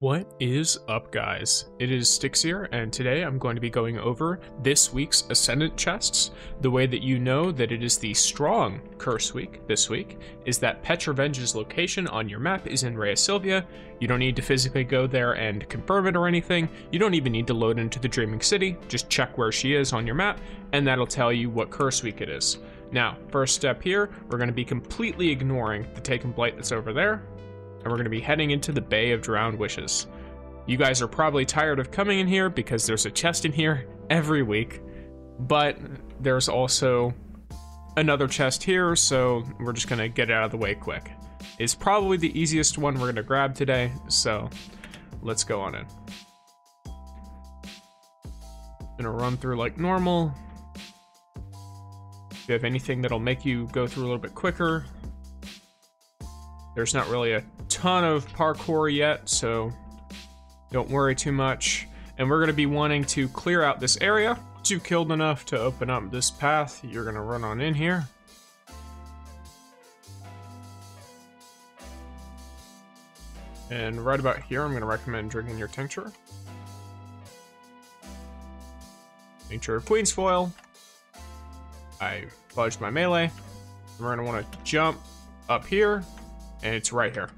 What is up, guys? It is Styx here, and today I'm going to be going over this week's Ascendant chests. The way that you know that it is the strong curse week this week is that Petravenge's location on your map is in Rhea Silvia. You don't need to physically go there and confirm it or anything. You don't even need to load into the Dreaming City. Just check where she is on your map, and that'll tell you what curse week it is. Now, first step here, we're going to be completely ignoring the Taken Blight that's over there, and we're going to be heading into the Bay of Drowned Wishes. You guys are probably tired of coming in here because there's a chest in here every week, but there's also another chest here, so we're just going to get it out of the way quick. It's probably the easiest one we're going to grab today, so let's go on in. Gonna run through like normal. If you have anything that'll make you go through a little bit quicker. There's not really a ton of parkour yet, so don't worry too much. And we're going to be wanting to clear out this area. Once you've killed enough to open up this path, you're going to run on in here. And right about here, I'm going to recommend drinking your tincture. Tincture of Queen's Foil. I fudged my melee. We're going to want to jump up here. And it's right here.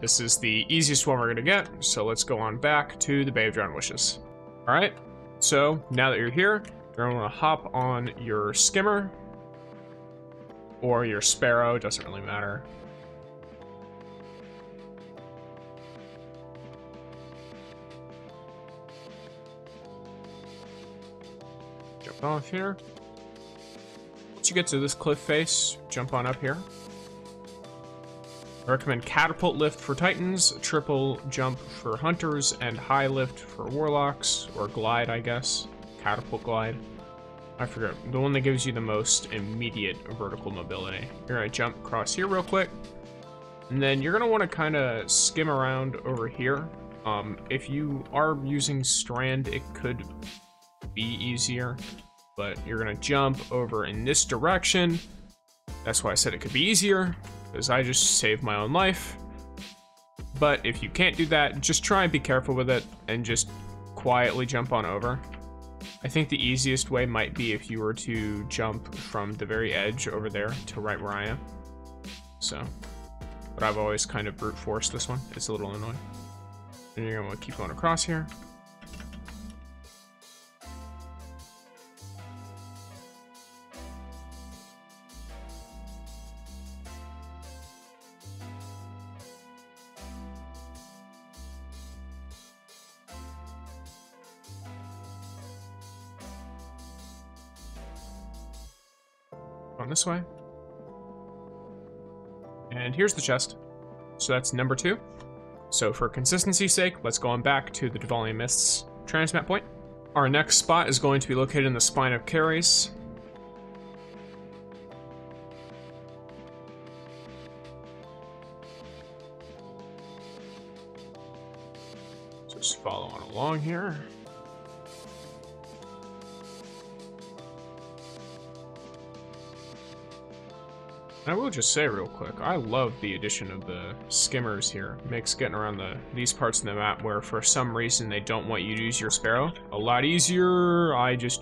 This is the easiest one we're gonna get, so let's go on back to the Bay of Drowned Wishes. All right, so now that you're here, you're gonna wanna hop on your skimmer or your sparrow, doesn't really matter. Jump off here. Once you get to this cliff face, jump on up here. I recommend catapult lift for titans, triple jump for hunters, and high lift for warlocks, or glide, I guess. Catapult glide. I forget. The one that gives you the most immediate vertical mobility. You're gonna jump across here real quick, and then you're gonna want to kind of skim around over here. If you are using strand, it could be easier, but you're gonna jump over in this direction. That's why I said it could be easier, because I just saved my own life. But if you can't do that, just try and be careful with it and just quietly jump on over. I think the easiest way might be if you were to jump from the very edge over there to right where I am. So, but I've always kind of brute forced this one. It's a little annoying. And you're gonna want to keep going across here. On this way. And here's the chest. So that's number 2. So for consistency's sake, let's go on back to the Devalian Mists transmat point. Our next spot is going to be located in the Spine of Caries. Just follow on along here. I will just say real quick, I love the addition of the skimmers here. It makes getting around these parts of the map where for some reason they don't want you to use your sparrow a lot easier. I just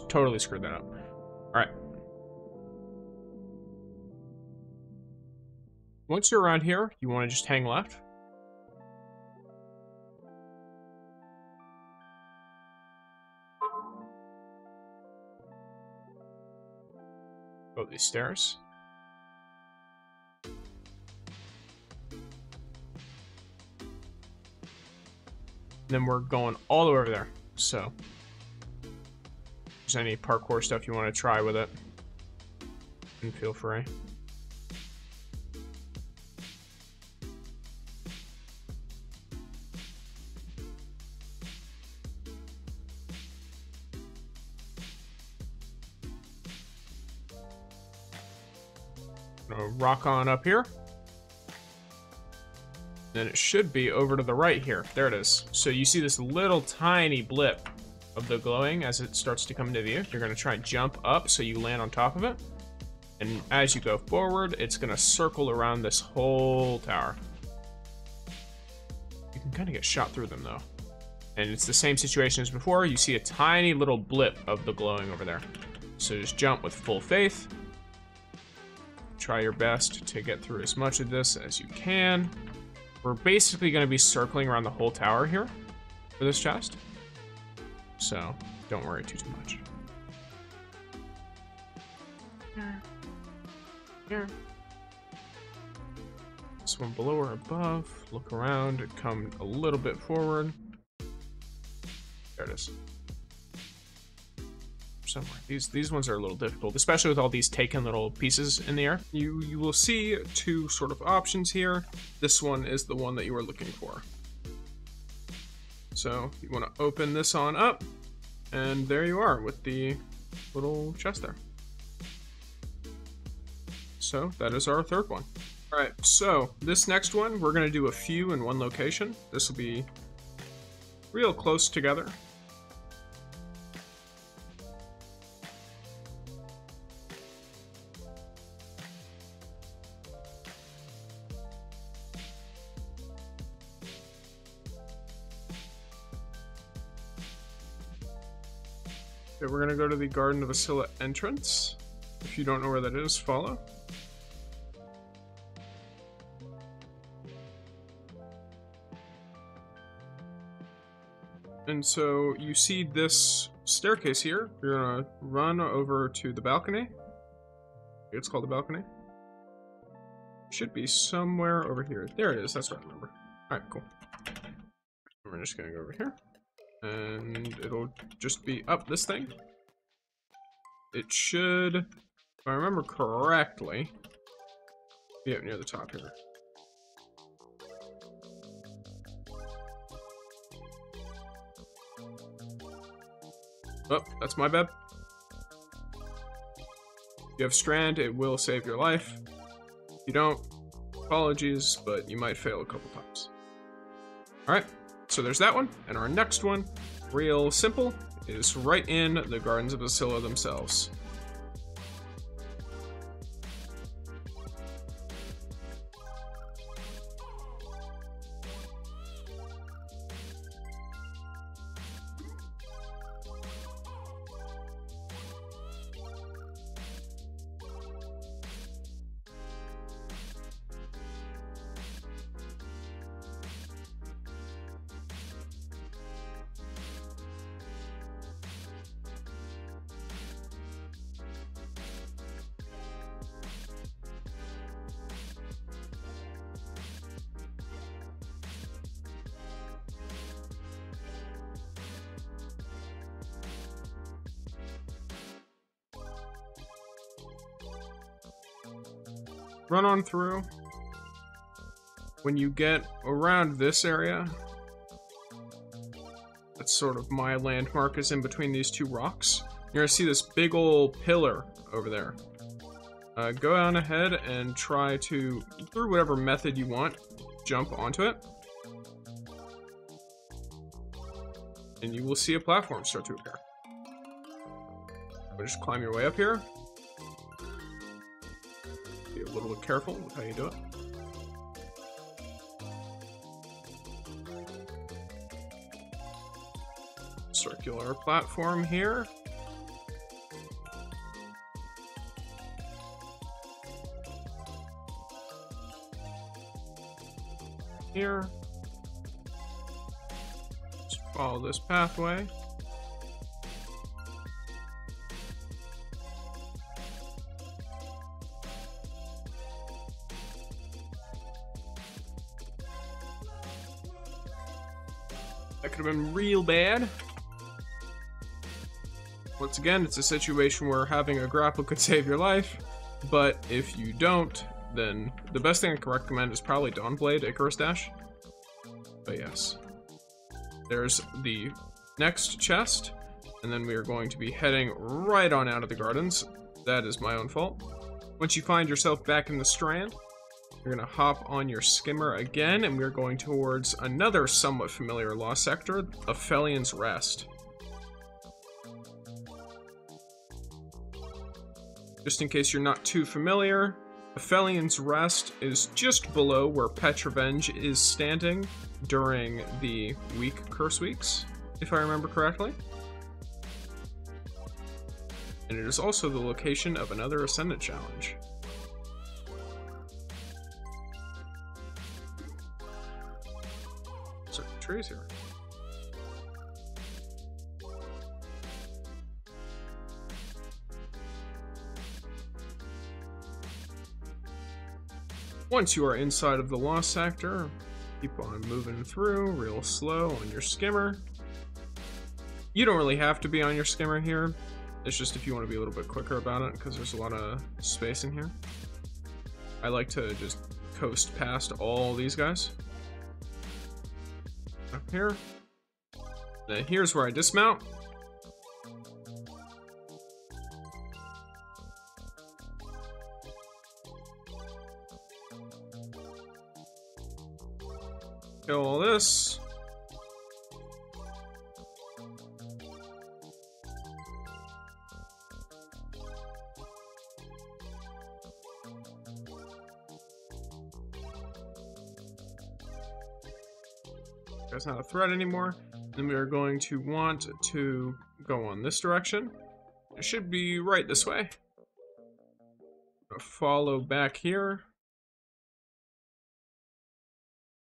totally screwed that up. Alright. Once you're around here, you want to just hang left. Go up these stairs. Then we're going all the way over there. So, if there's any parkour stuff you want to try with it, then feel free. Gonna rock on up here. Then it should be over to the right here. There it is. So you see this little tiny blip of the glowing as it starts to come into view. You're going to try and jump up so you land on top of it. And as you go forward, it's going to circle around this whole tower. kind of get shot through them though. And it's the same situation as before. You see a tiny little blip of the glowing over there. So just jump with full faith. Try your best to get through as much of this as you can. We're basically going to be circling around the whole tower here for this chest. So don't worry too much. Here. This one below or above. Look around and come a little bit forward. There it is. Somewhere. These ones are a little difficult, especially with all these taken little pieces in the air. You will see two sort of options here. This one is the one that you are looking for. So you want to open this on up, and there you are with the little chest there. So that is our third one. All right, so this next one, we're gonna do a few in one location. This will be real close together. Okay, we're gonna go to the Garden of Ascilla entrance. If you don't know where that is, follow. And so you see this staircase here. You're gonna run over to the balcony. It's called the balcony. Should be somewhere over here. There it is, that's what I remember. Alright, cool. We're just gonna go over here. And it'll just be up this thing. It should, if I remember correctly, be up near the top here. Oh, that's my bad. If you have Strand, it will save your life. If you don't, apologies, but you might fail a couple times. Alright, so there's that one. And our next one, real simple, is right in the Gardens of Ascilla themselves. Run on through. When you get around this area, that's sort of my landmark, is in between these two rocks. You're gonna see this big old pillar over there. Go on ahead and try to, through whatever method you want, jump onto it. And you will see a platform start to appear. Just climb your way up here. Be a little bit careful with how you do it. Circular platform here. Here. Just follow this pathway. That could have been real bad. Once again, it's a situation where having a grapple could save your life, but if you don't, then the best thing I can recommend is probably Dawnblade, Icarus Dash. But yes. There's the next chest, and then we are going to be heading right on out of the gardens. That is my own fault. Once you find yourself back in the Strand, you're going to hop on your skimmer again, and we're going towards another somewhat familiar lost sector, Aphelios Rest. Just in case you're not too familiar, Aphelios Rest is just below where Petrovenge is standing, during the curse weeks, if I remember correctly. And it is also the location of another Ascendant challenge. Certain trees here. Once you are inside of the Lost Sector, keep on moving through real slow on your skimmer. You don't really have to be on your skimmer here. It's just if you want to be a little bit quicker about it, because there's a lot of space in here. I like to just coast past all these guys. Up here. Then here's where I dismount. Kill all this. That's not a threat anymore. Then we are going to want to go on this direction. It should be right this way. Follow back here.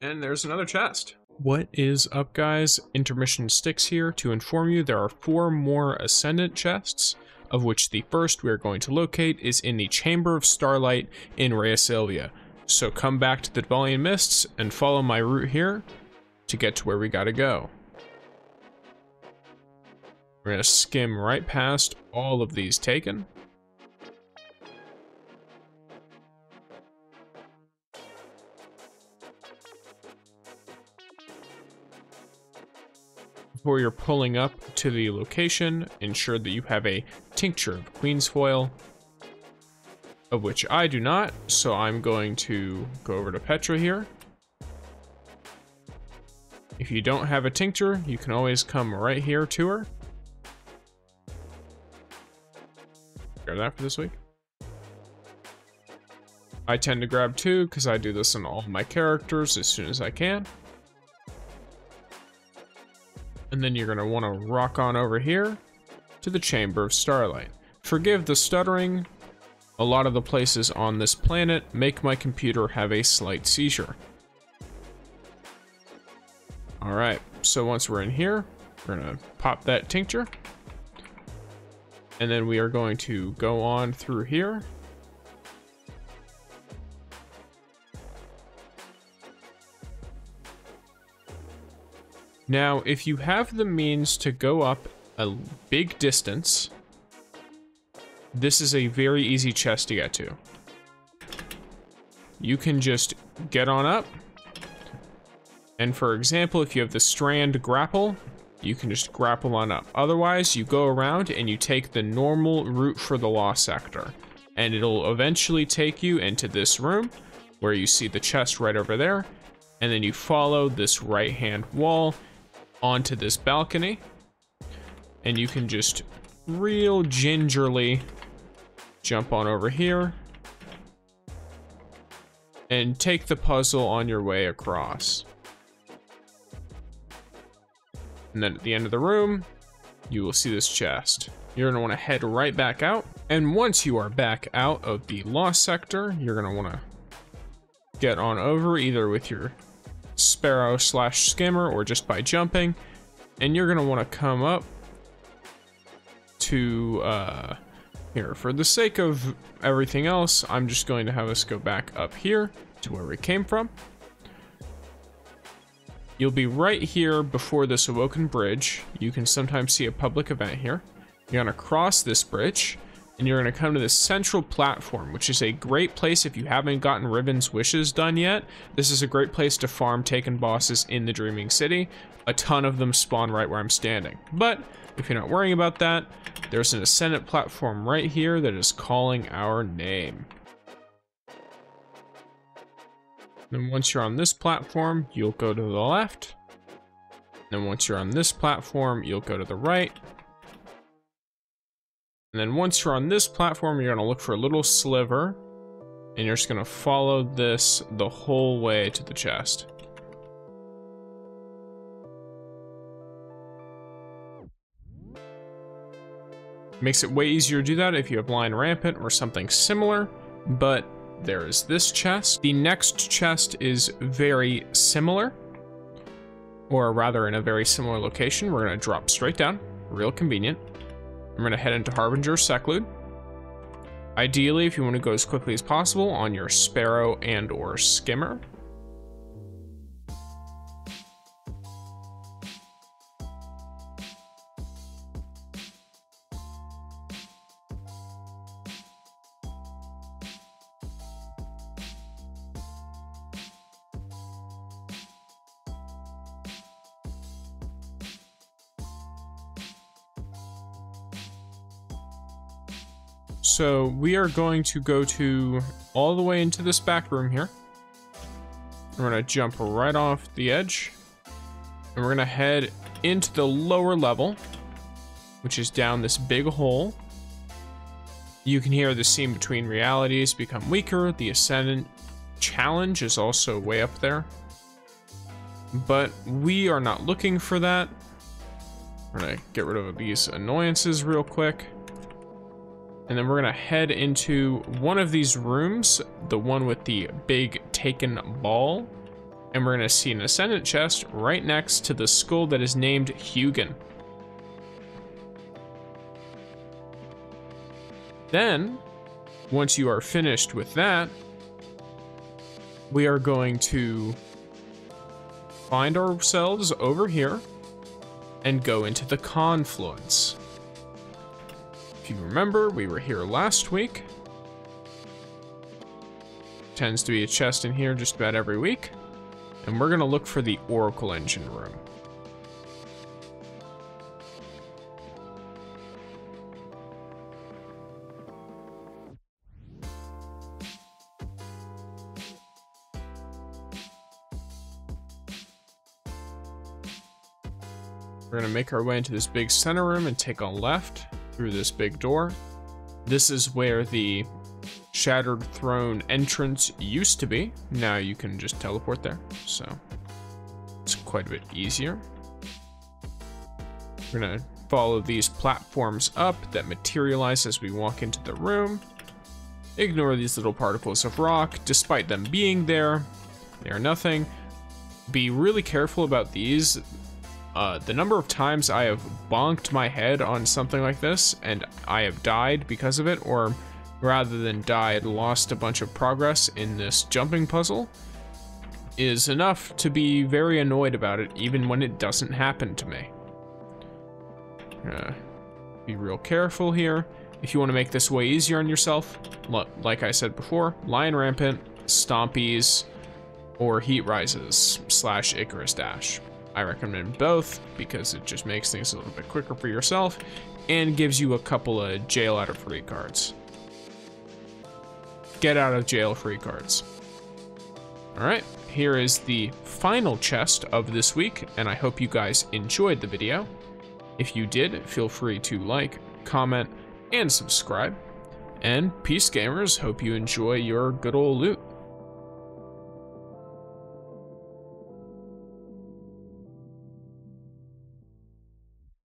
And there's another chest. What is up, guys? Intermission Styx here to inform you there are 4 more Ascendant chests, of which the first we are going to locate is in the Chamber of Starlight in Riiswalker. So come back to the Dwelling in Mists and follow my route here to get to where we gotta go. We're gonna skim right past all of these taken. Before you're pulling up to the location, ensure that you have a tincture of Queen's Foil, of which I do not, so I'm going to go over to Petra here. If you don't have a tincture, you can always come right here to her. Grab that for this week. I tend to grab 2 because I do this on all my characters as soon as I can. And then you're going to want to rock on over here to the Chamber of Starlight. Forgive the stuttering. A lot of the places on this planet make my computer have a slight seizure. Alright, so once we're in here, we're going to pop that tincture. And then we are going to go on through here. Now, if you have the means to go up a big distance, this is a very easy chest to get to. You can just get on up. And for example, if you have the strand grapple, you can just grapple on up. Otherwise, you go around and you take the normal route for the Lost Sector. And it'll eventually take you into this room where you see the chest right over there. And then you follow this right-hand wall onto this balcony. And you can just real gingerly jump on over here and take the puzzle on your way across. And then at the end of the room, you will see this chest. You're going to want to head right back out. And once you are back out of the Lost Sector, you're going to want to get on over either with your Sparrow / Skimmer or just by jumping. And you're going to want to come up to here. For the sake of everything else, I'm just going to have us go back up here to where we came from. You'll be right here before this Awoken Bridge. You can sometimes see a public event here. You're gonna cross this bridge, and you're gonna come to this central platform, which is a great place if you haven't gotten Riven's Wishes done yet. This is a great place to farm taken bosses in the Dreaming City. A ton of them spawn right where I'm standing. But if you're not worrying about that, there's an Ascendant platform right here that is calling our name. Then once you're on this platform, you'll go to the left. Then once you're on this platform, you'll go to the right. And then once you're on this platform, you're gonna look for a little sliver, and you're just gonna follow this the whole way to the chest. Makes it way easier to do that if you have Lion Rampant or something similar, but there is this chest. The next chest is very similar, or rather in a very similar location. We're gonna drop straight down, real convenient. We're gonna head into Harbinger Seclude. Ideally, if you want to go as quickly as possible on your Sparrow and or Skimmer. So we are going to go all the way into this back room here. We're gonna jump right off the edge, and we're gonna head into the lower level, which is down this big hole. You can hear the seam between realities become weaker. The Ascendant challenge is also way up there, but we are not looking for that. We're gonna get rid of these annoyances real quick. And then we're gonna head into one of these rooms, the one with the big taken ball. And we're gonna see an Ascendant chest right next to the skull that is named Hugin. Then, once you are finished with that, we are going to find ourselves over here and go into the Confluence. If you remember, we were here last week. Tends to be a chest in here just about every week. And we're gonna look for the Oracle Engine room. We're gonna make our way into this big center room and take a left through this big door. This is where the Shattered Throne entrance used to be. Now you can just teleport there, so it's quite a bit easier. We're gonna follow these platforms up that materialize as we walk into the room. Ignore these little particles of rock. Despite them being there, they are nothing. Be really careful about these. The number of times I have bonked my head on something like this and I have died because of it, or rather than died, lost a bunch of progress in this jumping puzzle, is enough to be very annoyed about it, even when it doesn't happen to me. Be real careful here. If you want to make this way easier on yourself, like I said before, Lion Rampant, Stompies, or Heat Rises / Icarus Dash. I recommend both because it just makes things a little bit quicker for yourself and gives you a couple of jail out of free cards. Get out of jail free cards. All right, here is the final chest of this week, and I hope you guys enjoyed the video. If you did, feel free to like, comment, and subscribe. And peace, gamers. Hope you enjoy your good old loot.